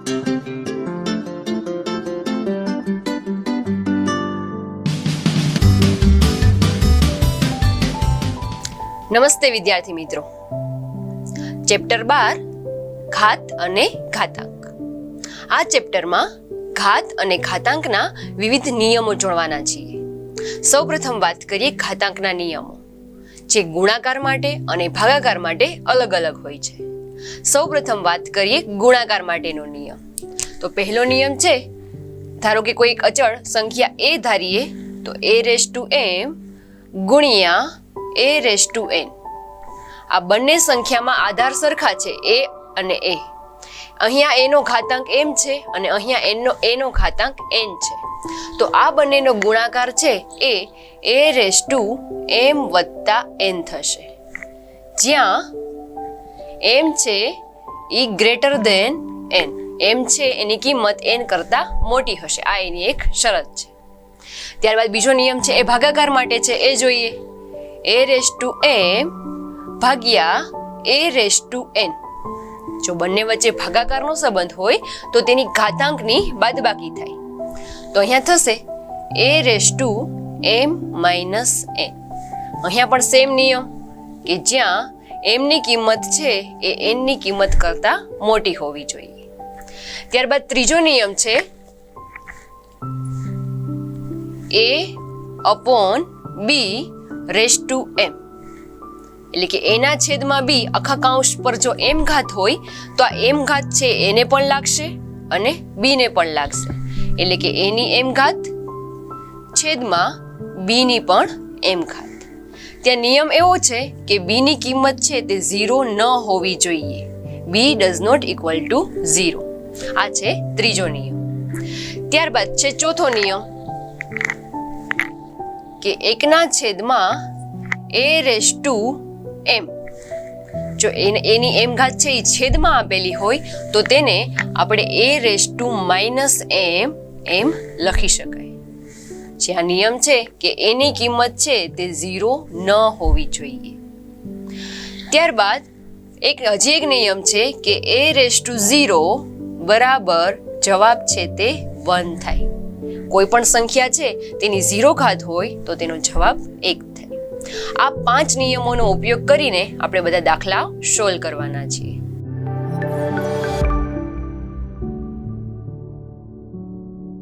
નમસ્તે વિદ્યાર્થી મિત્રો, ચેપ્ટર 12 ઘાત અને ઘાતાંક. આ ચેપ્ટરમાં ઘાત અને ઘાતાંકના વિવિધ નિયમો જોડવાના છીએ. સૌપ્રથમ વાત કરીએ ઘાતાંકના નિયમો, જે ગુણાકાર માટે અને ભાગાકાર માટે અલગ અલગ હોય છે. સૌપ્રથમ વાત કરીએ ગુણાકાર માટેનો નિયમ. તો પહેલો નિયમ છે, ધારો કે કોઈ એક અચળ સંખ્યા a ધારીએ તો a⁻m ગુણ્યા a⁻n. આ બંને સંખ્યામાં આધાર સરખા છે, a અને a. અહીંયા a નો ઘાતાંક m છે અને અહીંયા a નો ઘાતાંક n છે. તો આ બંનેનો ગુણાકાર છે એ a⁻m + n થશે, જ્યાં m છે એ ગ્રેટર ધેન n. m છે એની કિંમત n કરતાં મોટી હશે, આ એની એક શરત છે. ત્યારબાદ બીજો નિયમ છે એ ભાગાકાર માટે છે, એ જોઈએ. a⁻m ભાગ્યા a⁻n. જો બંને વચ્ચે ભાગાકારનો સંબંધ હોય તો તેની ઘાતાંકની બાદબાકી થાય. તો અહીંયા થશે a⁻m - n. અહીંયા પણ સેમ નિયમ કે જ્યાં m ની કિંમત છે એ n ની કિંમત કરતાં મોટી હોવી જોઈએ. ત્યારબાદ ત્રીજો નિયમ છે a/b⁻m, એટલે કે એના છેદમાં b આખા કૌંસ પર જો m ઘાત હોય તો આ m ઘાત છે એને પણ લાગશે અને b ને પણ લાગશે, એટલે કે a ની m ઘાત છેદમાં b ની પણ m ઘાત. ત્યાં નિયમ એવો છે કે b ની કિંમત છે તે 0 ન હોવી જોઈએ, b ≠ 0. આ છે ત્રીજો નિયમ. ત્યારબાદ છે ચોથો નિયમ કે એકના છેદમાં a⁻m. જો એની m ઘાત છે એ છેદમાં આપેલી હોય તો તેને આપણે a⁻m એમ લખી શકાય. જ્યાં નિયમ છે કે એની કિંમત છે તે 0 ન હોવી જોઈએ. ત્યારબાદ હજી એક નિયમ છે કે a⁻0 બરાબર જવાબ છે તે 1 થાય. કોઈ પણ સંખ્યા છે તેની 0 ઘાત હોય તો તેનો જવાબ 1 થાય. આ 5 નિયમોનો ઉપયોગ કરીને આપણે બધા દાખલા સોલ્વ કરવાના છીએ.